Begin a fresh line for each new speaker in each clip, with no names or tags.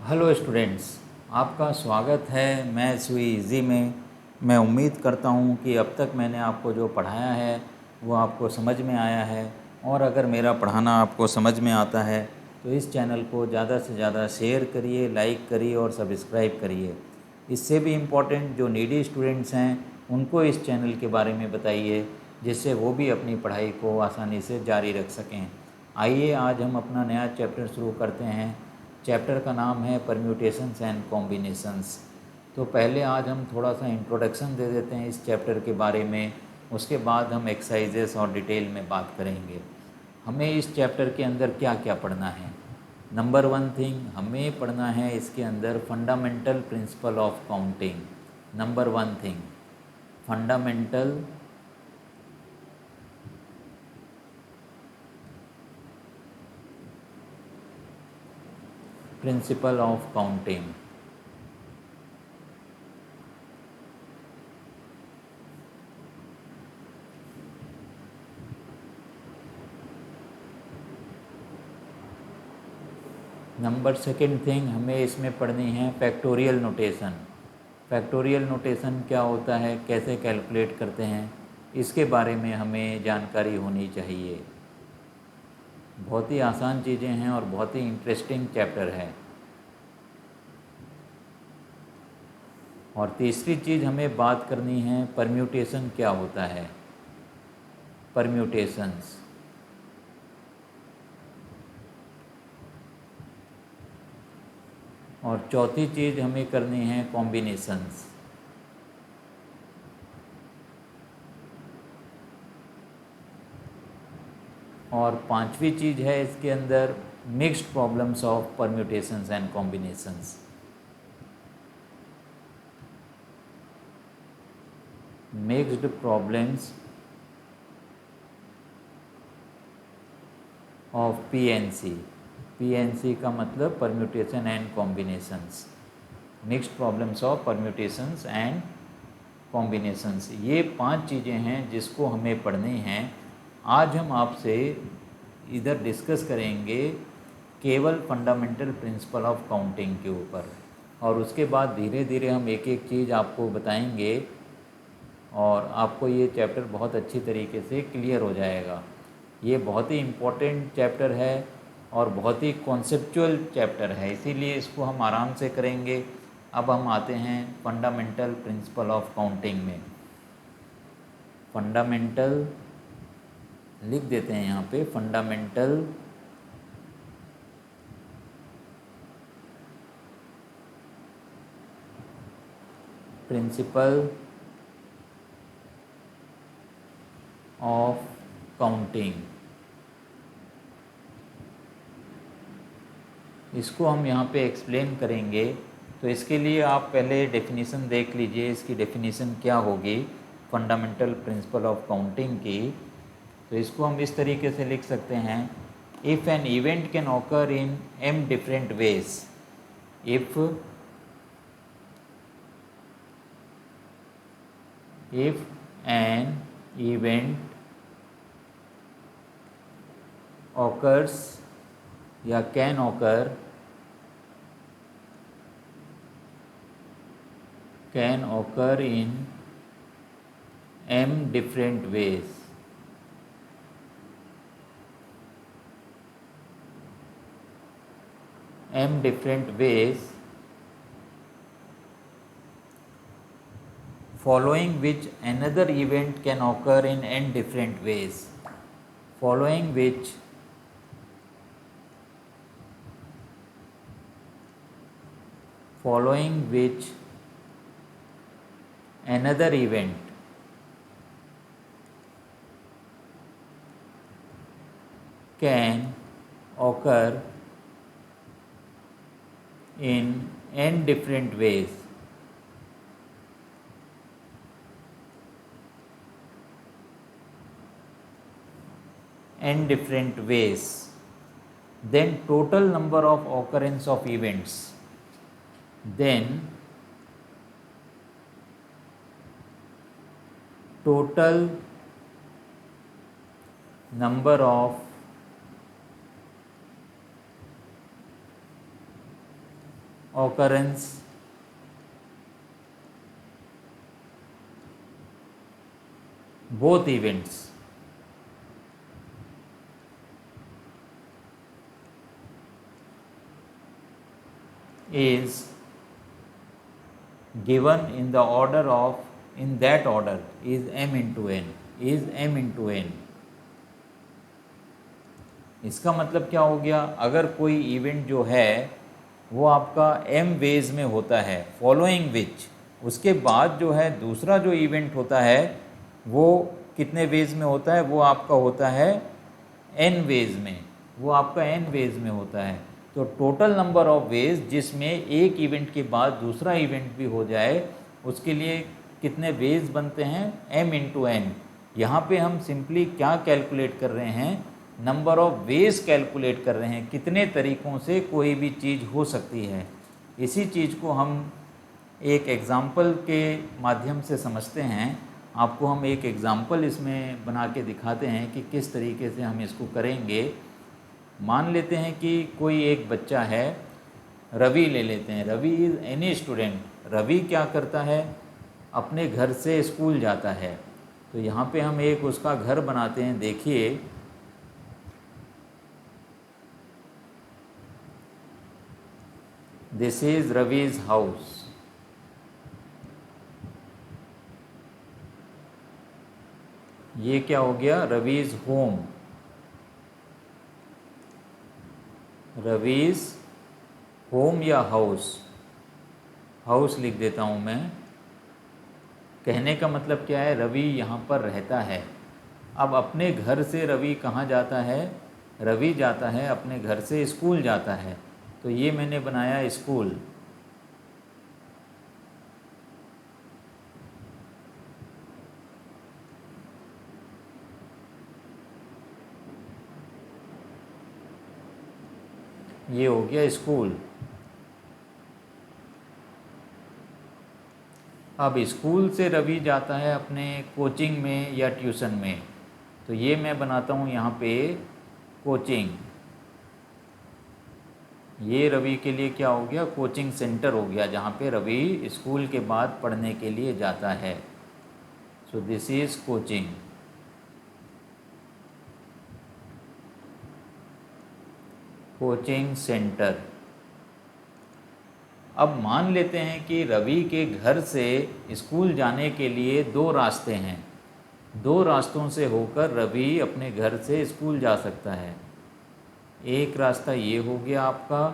Hello students, आपका स्वागत है मैं सुई इजी में। मैं उम्मीद करता हूँ कि अब तक मैंने आपको जो पढ़ाया है वो आपको समझ में आया है। और अगर मेरा पढ़ाना आपको समझ में आता है तो इस चैनल को ज़्यादा से ज़्यादा शेयर करिए, लाइक करिए और सब्सक्राइब करिए। इससे भी इम्पोर्टेंट जो नीडी स्टूडेंट्स हैं उनको इस चैनल के बारे में बताइए, जिससे वो भी अपनी पढ़ाई को आसानी से जारी रख सकें। आइए आज हम अपना नया चैप्टर शुरू करते हैं। चैप्टर का नाम है परम्यूटेशंस एंड कॉम्बिनेशंस। तो पहले आज हम थोड़ा सा इंट्रोडक्शन दे देते हैं इस चैप्टर के बारे में, उसके बाद हम एक्सरसाइजेस और डिटेल में बात करेंगे। हमें इस चैप्टर के अंदर क्या क्या पढ़ना है। नंबर वन थिंग हमें पढ़ना है इसके अंदर fundamental principle of counting. Number one thing fundamental principle of counting. Number second thing हमें इसमें पढ़नी है फैक्टोरियल नोटेशन। फैक्टोरियल नोटेशन क्या होता है, कैसे कैलकुलेट करते हैं, इसके बारे में हमें जानकारी होनी चाहिए। बहुत ही आसान चीज़ें हैं और बहुत ही इंटरेस्टिंग चैप्टर है। और तीसरी चीज़ हमें बात करनी है परम्यूटेशन क्या होता है, परम्यूटेशंस। और चौथी चीज़ हमें करनी है कॉम्बिनेशंस। और पांचवी चीज़ है इसके अंदर mixed problems of permutations and combinations. Mixed problems of PNC. PNC का मतलब permutation and combinations. Mixed problems of permutations and combinations, ये पांच चीज़ें हैं जिसको हमें पढ़नी हैं। आज हम आपसे इधर डिस्कस करेंगे केवल फंडामेंटल प्रिंसिपल ऑफ काउंटिंग के ऊपर, और उसके बाद धीरे धीरे हम एक एक चीज़ आपको बताएंगे और आपको ये चैप्टर बहुत अच्छी तरीके से क्लियर हो जाएगा। ये बहुत ही इम्पोर्टेंट चैप्टर है और बहुत ही कॉन्सेप्चुअल चैप्टर है, इसीलिए इसको हम आराम से करेंगे। अब हम आते हैं फंडामेंटल प्रिंसिपल ऑफ काउंटिंग में। फंडामेंटल लिख देते हैं यहाँ पे, फंडामेंटल प्रिंसिपल ऑफ काउंटिंग। इसको हम यहाँ पे एक्सप्लेन करेंगे। तो इसके लिए आप पहले डेफिनेशन देख लीजिए, इसकी डेफिनेशन क्या होगी फंडामेंटल प्रिंसिपल ऑफ काउंटिंग की। तो इसको हम इस तरीके से लिख सकते हैं, if an event can occur in m different ways. if an event occurs या can occur in m different ways, following which another event can occur in n different ways, following which another event can occur in n different ways, then total number of occurrence of events, then total number of occurrence both events is given in the order of, in that order is m into n, is m into n। इसका मतलब क्या हो गया, अगर कोई event जो है वो आपका m वेज में होता है फॉलोइंग विच, उसके बाद जो है दूसरा जो इवेंट होता है वो कितने वेज में होता है, वो आपका होता है n वेज में, वो आपका n वेज में होता है। तो टोटल नंबर ऑफ वेज जिसमें एक इवेंट के बाद दूसरा इवेंट भी हो जाए उसके लिए कितने वेज बनते हैं, m इंटू एन। यहाँ पर हम सिंपली क्या कैलकुलेट कर रहे हैं, नंबर ऑफ वेज कैलकुलेट कर रहे हैं, कितने तरीक़ों से कोई भी चीज़ हो सकती है। इसी चीज़ को हम एक एग्ज़ाम्पल के माध्यम से समझते हैं। आपको हम एक एग्ज़ाम्पल इसमें बना के दिखाते हैं कि किस तरीके से हम इसको करेंगे। मान लेते हैं कि कोई एक बच्चा है, रवि ले लेते हैं, Ravi is any student. Ravi क्या करता है, अपने घर से स्कूल जाता है। तो यहाँ पे हम एक उसका घर बनाते हैं। देखिए दिस इज रवीज हाउस। ये क्या हो गया, रवीज होम, रवीज होम या हाउस, हाउस लिख देता हूँ मैं। कहने का मतलब क्या है, रवि यहाँ पर रहता है। अब अपने घर से रवि कहाँ जाता है, रवि जाता है अपने घर से स्कूल जाता है। तो ये मैंने बनाया स्कूल। ये हो गया स्कूल। अब स्कूल से रवि जाता है अपने कोचिंग में या ट्यूशन में। तो ये मैं बनाता हूँ यहाँ पे कोचिंग। ये रवि के लिए क्या हो गया, कोचिंग सेंटर हो गया, जहाँ पे रवि स्कूल के बाद पढ़ने के लिए जाता है। So this is coaching. Coaching centre. अब मान लेते हैं कि रवि के घर से स्कूल जाने के लिए दो रास्ते हैं। दो रास्तों से होकर रवि अपने घर से स्कूल जा सकता है। एक रास्ता ये हो गया आपका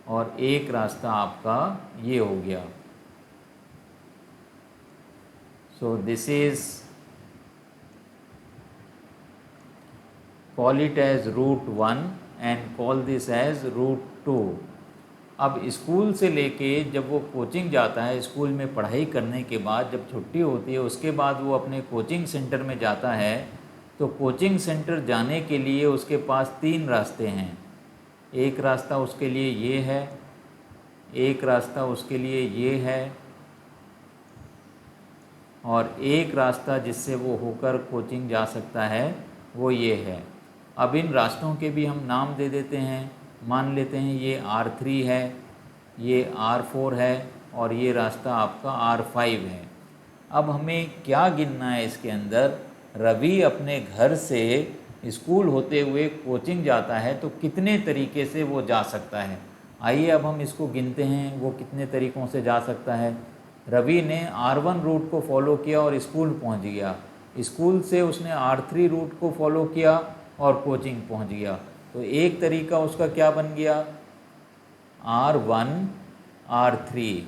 और एक रास्ता आपका ये हो गया। So this is, call it as root 1 and call this as root 2। अब स्कूल से लेके जब वो कोचिंग जाता है, स्कूल में पढ़ाई करने के बाद जब छुट्टी होती है उसके बाद वो अपने कोचिंग सेंटर में जाता है। तो कोचिंग सेंटर जाने के लिए उसके पास तीन रास्ते हैं। एक रास्ता उसके लिए ये है, एक रास्ता उसके लिए ये है और एक रास्ता जिससे वो होकर कोचिंग जा सकता है वो ये है। अब इन रास्तों के भी हम नाम दे देते हैं। मान लेते हैं ये R3 है, ये R4 है और ये रास्ता आपका R5 है। अब हमें क्या गिनना है इसके अंदर, रवि अपने घर से स्कूल होते हुए कोचिंग जाता है तो कितने तरीके से वो जा सकता है। आइए अब हम इसको गिनते हैं, वो कितने तरीक़ों से जा सकता है। रवि ने R1 रूट को फॉलो किया और स्कूल पहुंच गया। स्कूल से उसने R3 रूट को फॉलो किया और कोचिंग पहुंच गया। तो एक तरीका उसका क्या बन गया, R1 R3,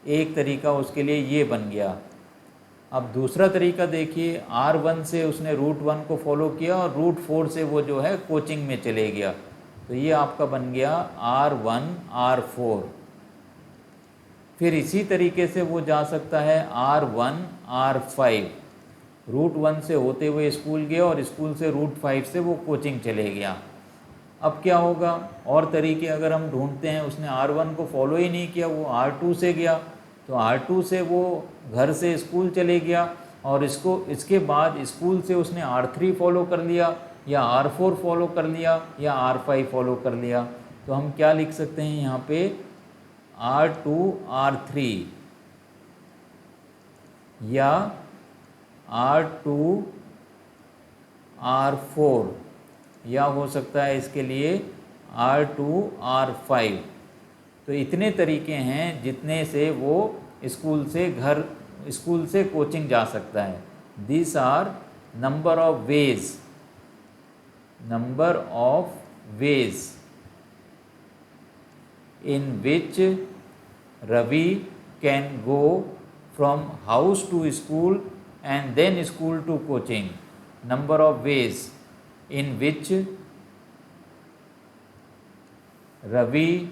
एक तरीका उसके लिए ये बन गया। अब दूसरा तरीका देखिए, R1 से उसने रूट 1 को फॉलो किया और रूट 4 से वो जो है कोचिंग में चले गया। तो ये आपका बन गया R1 R4। फिर इसी तरीके से वो जा सकता है R1 R5। रूट 1 से होते हुए स्कूल गया और स्कूल से रूट 5 से वो कोचिंग चले गया। अब क्या होगा, और तरीके अगर हम ढूंढते हैं, उसने R1 को फॉलो ही नहीं किया, वो R2 से गया। तो R2 से वो घर से स्कूल चले गया और इसके बाद स्कूल से उसने R3 फॉलो कर लिया या R4 फॉलो कर लिया या R5 फॉलो कर लिया। तो हम क्या लिख सकते हैं यहाँ पे R2 R3 या R2 R4 या हो सकता है इसके लिए R2 R5। तो इतने तरीके हैं जितने से वो स्कूल से कोचिंग जा सकता है। This are number of ways in which Ravi can go from house to school and then school to coaching. Number of ways in which Ravi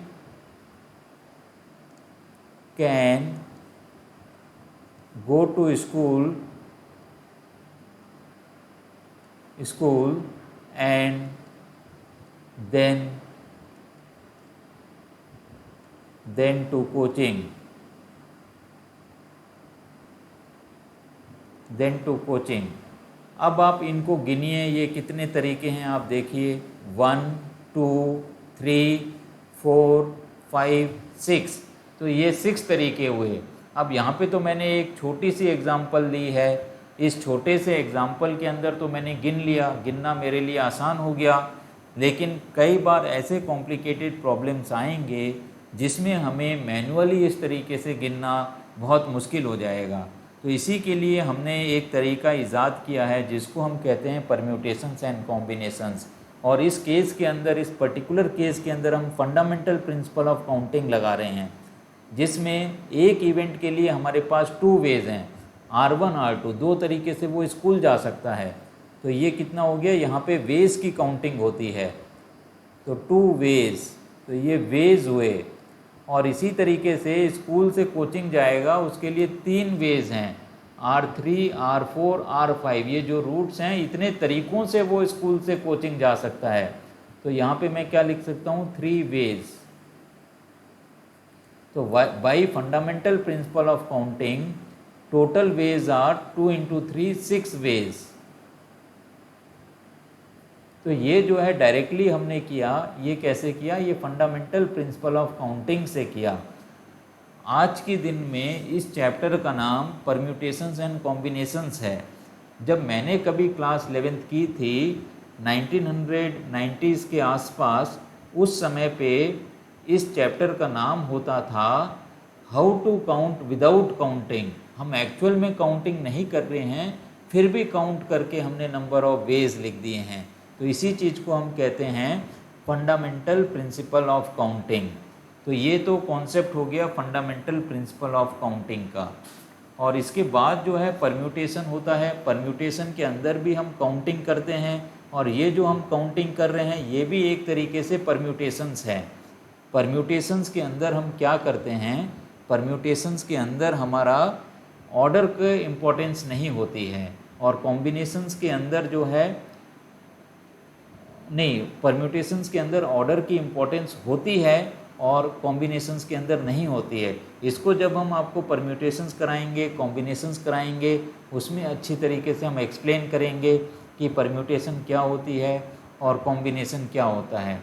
can go to school and then to coaching, अब आप इनको गिनिए, ये कितने तरीके हैं आप देखिए, 1 2 3 4 5 6, तो ये 6 तरीके हुए। अब यहाँ पे तो मैंने एक छोटी सी एग्जांपल ली है, इस छोटे से एग्जांपल के अंदर तो मैंने गिन लिया, गिनना मेरे लिए आसान हो गया। लेकिन कई बार ऐसे कॉम्प्लिकेटेड प्रॉब्लम्स आएंगे जिसमें हमें मैनुअली इस तरीके से गिनना बहुत मुश्किल हो जाएगा। तो इसी के लिए हमने एक तरीका ईजाद किया है जिसको हम कहते हैं परम्यूटेशंस एंड कॉम्बिनेशंस। और इस केस के अंदर, इस पर्टिकुलर केस के अंदर हम फंडामेंटल प्रिंसिपल ऑफ काउंटिंग लगा रहे हैं, जिसमें एक इवेंट के लिए हमारे पास 2 वेज हैं, R1 R2, 2 तरीके से वो स्कूल जा सकता है। तो ये कितना हो गया, यहाँ पे वेज की काउंटिंग होती है, तो 2 वेज, तो ये वेज हुए। और इसी तरीके से स्कूल से कोचिंग जाएगा, उसके लिए 3 वेज हैं, R3 R4 R5, ये जो रूट्स हैं, इतने तरीक़ों से वो स्कूल से कोचिंग जा सकता है। तो यहाँ पे मैं क्या लिख सकता हूँ, 3 वेज। तो by fundamental principle of counting total ways are 2 × 3 6 ways. तो ये जो है डायरेक्टली हमने किया, ये कैसे किया, ये फंडामेंटल प्रिंसिपल ऑफ काउंटिंग से किया। आज के दिन में इस चैप्टर का नाम परम्यूटेशंस एंड कॉम्बिनेशंस है। जब मैंने कभी क्लास 11th की थी 1990s के आसपास, उस समय पे इस चैप्टर का नाम होता था how to count without counting. हम एक्चुअल में काउंटिंग नहीं कर रहे हैं, फिर भी काउंट करके हमने नंबर ऑफ वेज लिख दिए हैं। तो इसी चीज़ को हम कहते हैं फंडामेंटल प्रिंसिपल ऑफ काउंटिंग। तो ये तो कॉन्सेप्ट हो गया फंडामेंटल प्रिंसिपल ऑफ काउंटिंग का। और इसके बाद जो है परम्यूटेशन होता है। परम्यूटेशन के अंदर भी हम काउंटिंग करते हैं, और ये जो हम काउंटिंग कर रहे हैं ये भी एक तरीके से परम्यूटेशंस है। परम्यूटेशंस के अंदर हम क्या करते हैं, परम्यूटेशंस के अंदर हमारा ऑर्डर की इम्पोर्टेंस नहीं होती है, और कॉम्बिनेशंस के अंदर जो है नहीं, परम्यूटेशंस के अंदर ऑर्डर की इम्पोर्टेंस होती है और कॉम्बिनेशंस के अंदर नहीं होती है। इसको जब हम आपको परम्यूटेशंस कराएंगे, कॉम्बिनेशंस कराएंगे, उसमें अच्छी तरीके से हम एक्सप्लेन करेंगे कि परम्यूटेशन क्या होती है और कॉम्बिनेशन क्या होता है।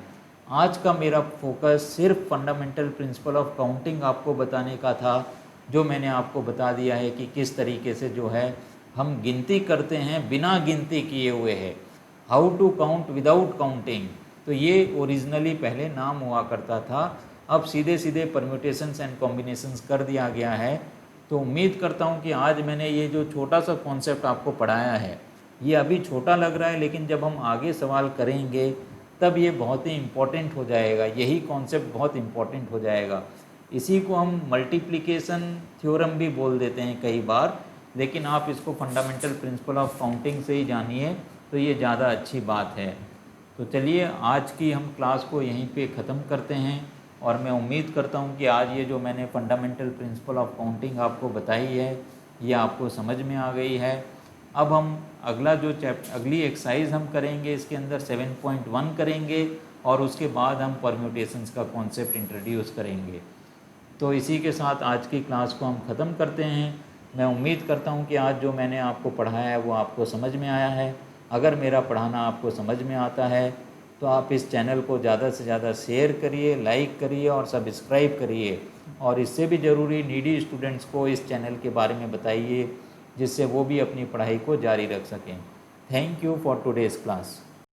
आज का मेरा फोकस सिर्फ फंडामेंटल प्रिंसिपल ऑफ काउंटिंग आपको बताने का था, जो मैंने आपको बता दिया है कि किस तरीके से जो है हम गिनती करते हैं बिना गिनती किए हुए है, how to count without counting. तो ये ओरिजिनली पहले नाम हुआ करता था, अब सीधे सीधे परम्यूटेशंस एंड कॉम्बिनेशंस कर दिया गया है। तो उम्मीद करता हूँ कि आज मैंने ये जो छोटा सा कॉन्सेप्ट आपको पढ़ाया है, ये अभी छोटा लग रहा है, लेकिन जब हम आगे सवाल करेंगे तब ये बहुत ही इम्पोर्टेंट हो जाएगा, यही कॉन्सेप्ट बहुत इम्पोर्टेंट हो जाएगा। इसी को हम मल्टीप्लिकेशन थ्योरम भी बोल देते हैं कई बार, लेकिन आप इसको फंडामेंटल प्रिंसिपल ऑफ काउंटिंग से ही जानिए तो ये ज़्यादा अच्छी बात है। तो चलिए आज की हम क्लास को यहीं पे ख़त्म करते हैं, और मैं उम्मीद करता हूँ कि आज ये जो मैंने फंडामेंटल प्रिंसिपल ऑफ काउंटिंग आपको बताई है ये आपको समझ में आ गई है। अब हम अगला जो अगली एक्सरसाइज हम करेंगे, इसके अंदर 7.1 करेंगे, और उसके बाद हम परम्यूटेशंस का कॉन्सेप्ट इंट्रोड्यूस करेंगे। तो इसी के साथ आज की क्लास को हम ख़त्म करते हैं। मैं उम्मीद करता हूँ कि आज जो मैंने आपको पढ़ाया है वो आपको समझ में आया है। अगर मेरा पढ़ाना आपको समझ में आता है तो आप इस चैनल को ज़्यादा से ज़्यादा शेयर करिए, लाइक करिए और सब्सक्राइब करिए। और इससे भी ज़रूरी नीडी स्टूडेंट्स को इस चैनल के बारे में बताइए, जिससे वो भी अपनी पढ़ाई को जारी रख सकें। Thank you for today's class.